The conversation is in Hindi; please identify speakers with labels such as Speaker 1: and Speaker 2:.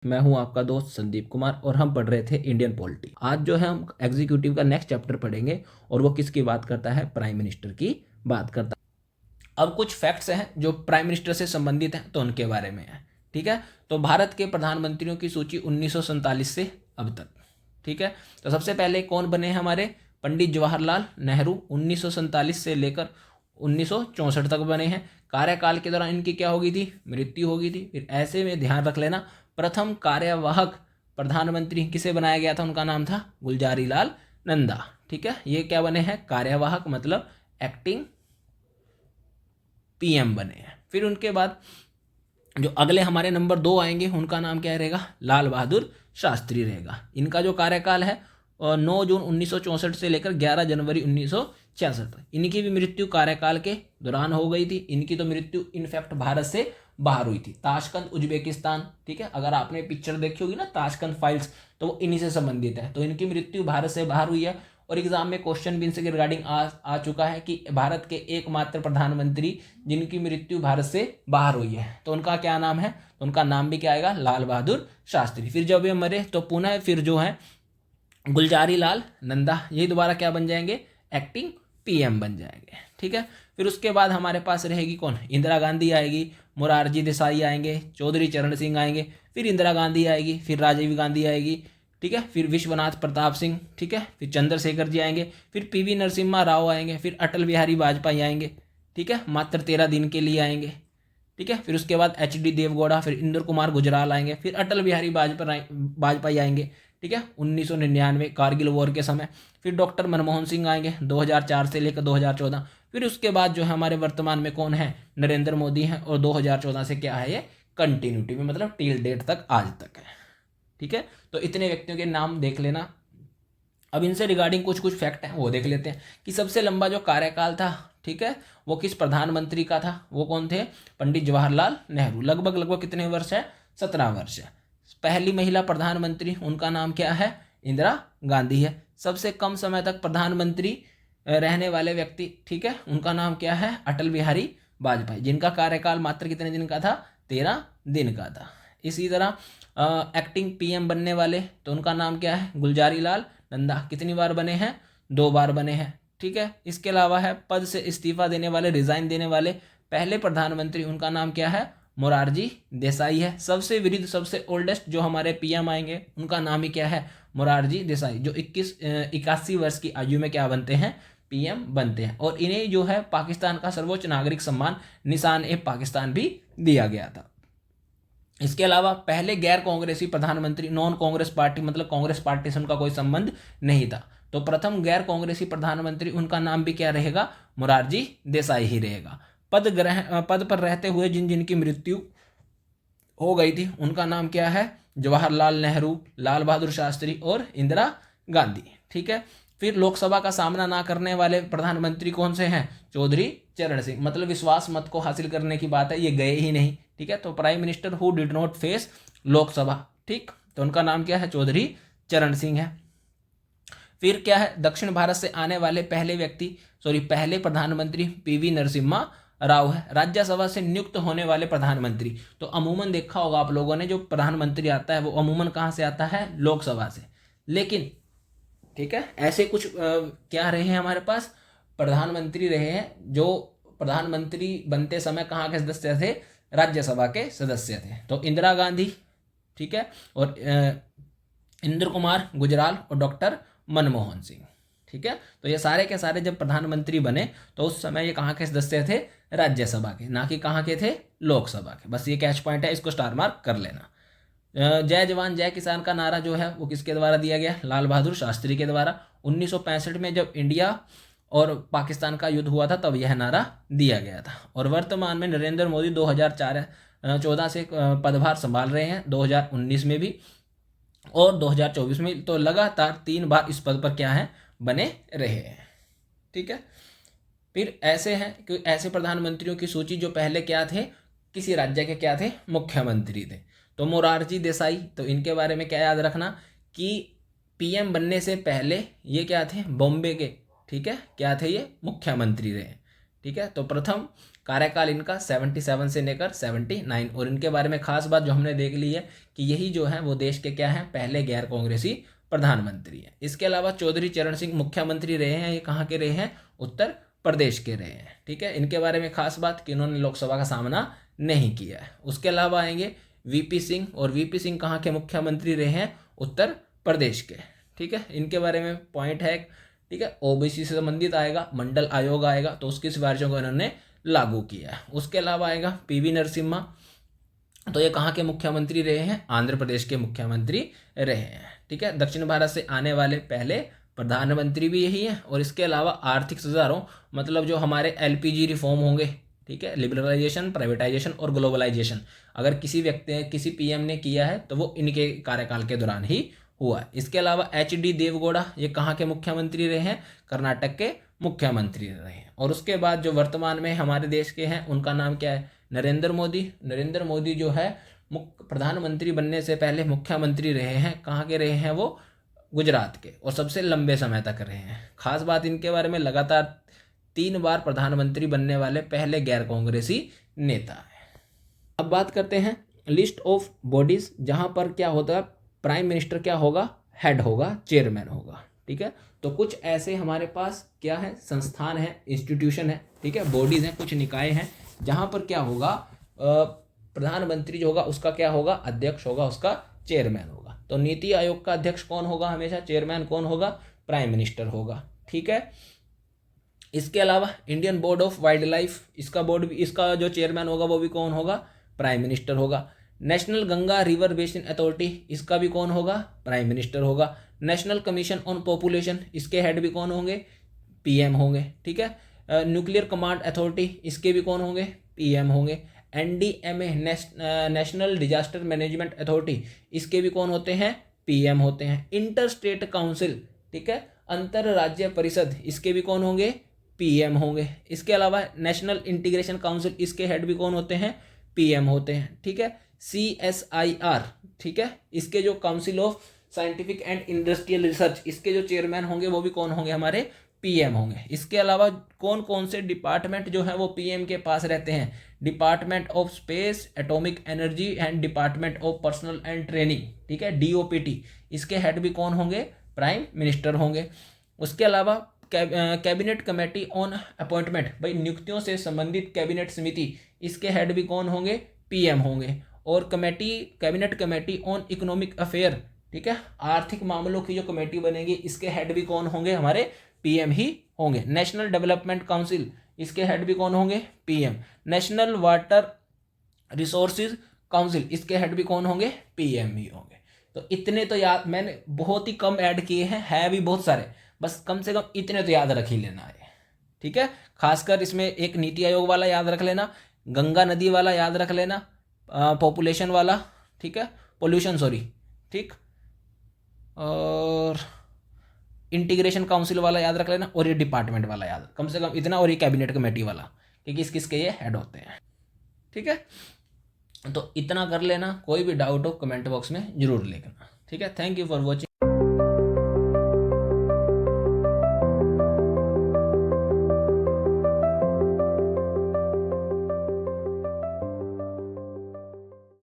Speaker 1: मैं हूं आपका दोस्त संदीप कुमार और हम पढ़ रहे थे इंडियन पॉलिटी। आज जो है हम एग्जीक्यूटिव का नेक्स्ट चैप्टर पढ़ेंगे और वो किसकी बात करता है, प्राइम मिनिस्टर की बात करता है। अब कुछ फैक्ट्स हैं जो प्राइम मिनिस्टर से संबंधित हैं तो उनके बारे में है। ठीक है, तो भारत के प्रधानमंत्रियों की सूची 1947 से अब तक। ठीक है, तो सबसे पहले कौन बने हैं हमारे, पंडित जवाहरलाल नेहरू 1947 से लेकर 1964 तक बने हैं। कार्यकाल के दौरान इनकी क्या हो गई थी, मृत्यु हो गई थी। फिर ऐसे में ध्यान रख लेना, प्रथम कार्यवाहक प्रधानमंत्री किसे बनाया गया था, उनका नाम था गुलजारी लाल नंदा। ठीक है, ये क्या बने हैं, कार्यवाहक मतलब एक्टिंग पीएम बने हैं। फिर उनके बाद जो अगले हमारे नंबर 2 आएंगे उनका नाम क्या रहेगा, लाल बहादुर शास्त्री रहेगा। इनका जो कार्यकाल है 9 जून 1964 से लेकर 11 जनवरी 1966 तक। इनकी भी मृत्यु कार्यकाल के दौरान हो गई थी। इनकी तो मृत्यु इनफैक्ट भारत से बाहर हुई थी, ताशकंद उज्बेकिस्तान। ठीक है, अगर आपने पिक्चर देखी होगी ना ताशकंद फाइल्स, तो वो इन्हीं से संबंधित है। तो इनकी मृत्यु भारत से बाहर हुई है। और एग्जाम में क्वेश्चन भी इनसे रिगार्डिंग आ चुका है कि भारत के एकमात्र प्रधानमंत्री जिनकी मृत्यु भारत से बाहर हुई है, तो उनका क्या नाम है, तो उनका नाम भी क्या आएगा, लाल बहादुर शास्त्री। फिर जब ये मरे तो पुनः फिर जो है गुलजारी लाल नंदा, ये दोबारा क्या बन जाएंगे, एक्टिंग पीएम बन जाएंगे। ठीक है, फिर उसके बाद हमारे पास रहेगी कौन, इंदिरा गांधी आएगी, मोरारजी देसाई आएंगे, चौधरी चरण सिंह आएंगे, फिर इंदिरा गांधी आएगी, फिर राजीव गांधी आएगी। ठीक है, फिर विश्वनाथ प्रताप सिंह, ठीक है, फिर चंद्रशेखर जी आएंगे, फिर पीवी नरसिम्हा राव आएंगे, फिर अटल बिहारी वाजपेयी आएंगे। ठीक है, मात्र 13 दिन के लिए आएंगे। ठीक है, फिर उसके बाद एच डी देवगौड़ा, फिर इंदर कुमार गुजराल आएंगे, फिर अटल बिहारी वाजपेयी आएंगे। ठीक है, 1999 कारगिल वॉर के समय। फिर डॉक्टर मनमोहन सिंह आएंगे 2004 से लेकर 2014। फिर उसके बाद जो है हमारे वर्तमान में कौन है, नरेंद्र मोदी हैं, और 2014 से क्या है, ये कंटिन्यूटी में मतलब टिल डेट तक, आज तक है। ठीक है, तो इतने व्यक्तियों के नाम देख लेना। अब इनसे रिगार्डिंग कुछ कुछ फैक्ट हैं वो देख लेते हैं कि सबसे लंबा जो कार्यकाल था, ठीक है, वो किस प्रधानमंत्री का था, वो कौन थे, पंडित जवाहरलाल नेहरू। लगभग लगभग कितने वर्ष है, 17 वर्ष है। पहली महिला प्रधानमंत्री उनका नाम क्या है, इंदिरा गांधी है। सबसे कम समय तक प्रधानमंत्री रहने वाले व्यक्ति, ठीक है, उनका नाम क्या है, अटल बिहारी वाजपेयी, जिनका कार्यकाल मात्र कितने दिन का था, 13 दिन का था। इसी तरह एक्टिंग पीएम बनने वाले, तो उनका नाम क्या है, गुलजारी लाल नंदा। कितनी बार बने हैं, 2 बार बने हैं। ठीक है, इसके अलावा है पद से इस्तीफा देने वाले, रिजाइन देने वाले पहले प्रधानमंत्री, उनका नाम क्या है, मोरारजी देसाई है। सबसे वृद्ध, सबसे ओल्डेस्ट जो हमारे पीएम आएंगे उनका नाम ही क्या है, मोरारजी देसाई, जो 81 वर्ष की आयु में क्या बनते हैं, पीएम बनते हैं। और इन्हें जो है पाकिस्तान का सर्वोच्च नागरिक सम्मान निशान ए पाकिस्तान भी दिया गया था। इसके अलावा पहले गैर कांग्रेसी प्रधानमंत्री, नॉन कांग्रेस पार्टी मतलब कांग्रेस पार्टी से उनका कोई संबंध नहीं था, तो प्रथम गैर कांग्रेसी प्रधानमंत्री, उनका नाम भी क्या रहेगा, मोरारजी देसाई ही रहेगा। पद पर रहते हुए जिन जिन की मृत्यु हो गई थी उनका नाम क्या है, जवाहरलाल नेहरू, लाल बहादुर शास्त्री और इंदिरा गांधी। ठीक है, फिर लोकसभा का सामना ना करने वाले प्रधानमंत्री कौन से हैं, चौधरी चरण सिंह, मतलब विश्वास मत को हासिल करने की बात है, ये गए ही नहीं। ठीक है, तो prime minister who did not face Lok Sabha, ठीक, तो उनका नाम क्या है, चौधरी चरण सिंह है। फिर क्या है, दक्षिण भारत से आने वाले पहले प्रधानमंत्री पीवी नरसिम्हा राव है। राज्यसभा से नियुक्त होने वाले प्रधानमंत्री, तो अमूमन देखा होगा आप लोगों ने, जो प्रधानमंत्री आता है वो अमूमन कहाँ से आता है, लोकसभा से। लेकिन ठीक है, ऐसे कुछ क्या रहे हैं हमारे पास, प्रधानमंत्री रहे हैं जो प्रधानमंत्री बनते समय कहाँ के सदस्य थे, राज्यसभा के सदस्य थे। तो इंदिरा गांधी, ठीक है, और इंदर कुमार गुजराल और डॉक्टर मनमोहन सिंह। ठीक है, तो ये सारे के सारे जब प्रधानमंत्री बने तो उस समय ये कहाँ के सदस्य थे, राज्यसभा के, ना कि कहाँ के थे, लोकसभा के। बस ये कैच पॉइंट है, इसको स्टार मार्क कर लेना। जय जवान जय किसान का नारा जो है वो किसके द्वारा दिया गया, लाल बहादुर शास्त्री के द्वारा। 1965 में जब इंडिया और पाकिस्तान का युद्ध हुआ था तब यह नारा दिया गया था। और वर्तमान में नरेंद्र मोदी 2014 से पदभार संभाल रहे हैं, 2019 में भी और 2024 में, तो लगातार 3 बार इस पद पर क्या है, बने रहे हैं। ठीक है, फिर ऐसे हैं कि ऐसे प्रधानमंत्रियों की सूची जो पहले क्या थे, किसी राज्य के क्या थे, मुख्यमंत्री थे। तो मोरारजी देसाई, तो इनके बारे में क्या याद रखना कि पीएम बनने से पहले ये क्या थे, बॉम्बे के, ठीक है, क्या थे, ये मुख्यमंत्री रहे। ठीक है। तो प्रथम कार्यकाल इनका 77 से लेकर 79, और इनके बारे में खास बात जो हमने देख ली है कि यही जो है वो देश के क्या हैं, पहले गैर कांग्रेसी प्रधानमंत्री हैं। इसके अलावा चौधरी चरण सिंह मुख्यमंत्री रहे हैं, ये कहाँ के रहे हैं, उत्तर प्रदेश के रहे हैं, ठीक है। इनके बारे में खास बात कि इन्होंने लोकसभा का सामना नहीं किया है। उसके अलावा आएंगे वीपी सिंह, और वीपी सिंह कहाँ के मुख्यमंत्री रहे हैं, उत्तर प्रदेश के, ठीक है। इनके बारे में पॉइंट है, ठीक है, ओबीसी से संबंधित आएगा, मंडल आयोग आएगा, तो उसकी सिफारिशों को इन्होंने लागू किया है। उसके अलावा आएगा पीवी नरसिम्हा, तो ये कहाँ के मुख्यमंत्री रहे हैं, आंध्र प्रदेश के मुख्यमंत्री रहे हैं, ठीक है। दक्षिण भारत से आने वाले पहले प्रधानमंत्री भी यही है। और इसके अलावा आर्थिक सुधारों, मतलब जो हमारे एलपीजी रिफॉर्म होंगे, ठीक है, लिबरलाइजेशन, प्राइवेटाइजेशन और ग्लोबलाइजेशन, अगर किसी व्यक्ति किसी पीएम ने किया है तो वो इनके कार्यकाल के दौरान ही हुआ है। इसके अलावा एचडी देवगौड़ा, ये कहाँ के मुख्यमंत्री रहे हैं, कर्नाटक के मुख्यमंत्री रहे हैं। और उसके बाद जो वर्तमान में हमारे देश के हैं उनका नाम क्या है, नरेंद्र मोदी। नरेंद्र मोदी जो है प्रधानमंत्री बनने से पहले मुख्यमंत्री रहे हैं, कहाँ के रहे हैं वो, गुजरात के, और सबसे लंबे समय तक रहे हैं। खास बात इनके बारे में, लगातार 3 बार प्रधानमंत्री बनने वाले पहले गैर कांग्रेसी नेता है। अब बात करते हैं लिस्ट ऑफ बॉडीज, जहां पर क्या होता है, प्राइम मिनिस्टर क्या होगा, हेड होगा, चेयरमैन होगा, ठीक है। तो कुछ ऐसे हमारे पास क्या है, संस्थान है, इंस्टीट्यूशन है, ठीक है, बॉडीज हैं, कुछ निकाय हैं, जहां पर क्या होगा, प्रधानमंत्री जो होगा उसका क्या होगा, अध्यक्ष होगा, उसका चेयरमैन होगा। तो नीति आयोग का अध्यक्ष कौन होगा, हमेशा चेयरमैन कौन होगा, प्राइम मिनिस्टर होगा, ठीक है। इसके अलावा Indian board of wild life, इसका बोर्ड भी, इसका जो चेयरमैन होगा वो भी कौन होगा, प्राइम मिनिस्टर होगा। National Ganga river basin authority, इसका भी कौन होगा, प्राइम मिनिस्टर होगा। नेशनल कमीशन ऑन पॉपुलेशन, इसके हेड भी कौन होंगे, पीएम होंगे, ठीक है। न्यूक्लियर कमांड अथॉरिटी, इसके भी कौन होंगे, पीएम होंगे। NDMA, national disaster management authority, इसके भी कौन होते हैं, पीएम होते हैं। इंटर स्टेट काउंसिल, ठीक है, अंतर राज्य परिषद, इसके भी कौन होंगे, पीएम होंगे। इसके अलावा नेशनल इंटीग्रेशन काउंसिल, इसके हेड भी कौन होते हैं, पीएम होते हैं, ठीक है। CSIR, ठीक है, इसके जो council of scientific and industrial research, इसके जो चेयरमैन होंगे वो भी कौन होंगे, हमारे पीएम होंगे। इसके अलावा कौन कौन से डिपार्टमेंट जो है वो पीएम के पास रहते हैं, department of space, atomic energy and department of personal and training, ठीक है, DOPT, इसके हेड भी कौन होंगे, प्राइम मिनिस्टर होंगे। उसके अलावा कैबिनेट कमेटी ऑन अपॉइंटमेंट, भाई नियुक्तियों से संबंधित कैबिनेट समिति, इसके हेड भी कौन होंगे, पीएम होंगे। और cabinet committee on economic affair, ठीक है, आर्थिक मामलों की जो कमेटी बनेगी, इसके हेड भी कौन होंगे, हमारे पीएम ही होंगे। नेशनल डेवलपमेंट काउंसिल, इसके हेड भी कौन होंगे, PM. National water resources council, इसके हेड भी कौन होंगे, पीएम ही होंगे। तो इतने तो याद, मैंने बहुत ही कम ऐड किए हैं, है भी बहुत सारे, बस कम से कम इतने तो याद रख ही लेना है, ठीक है। खासकर इसमें एक नीति आयोग वाला याद रख लेना, गंगा नदी वाला याद रख लेना, पॉपुलेशन वाला, ठीक है, पोल्यूशन सॉरी, ठीक, और इंटीग्रेशन काउंसिल वाला याद रख लेना, और ये डिपार्टमेंट वाला याद, कम से कम इतना, और ये कैबिनेट कमेटी वाला, कि किस किस के ये हेड होते हैं, ठीक है। तो इतना कर लेना, कोई भी डाउट हो कमेंट बॉक्स में जरूर लिखना, ठीक है। Thank you for watching.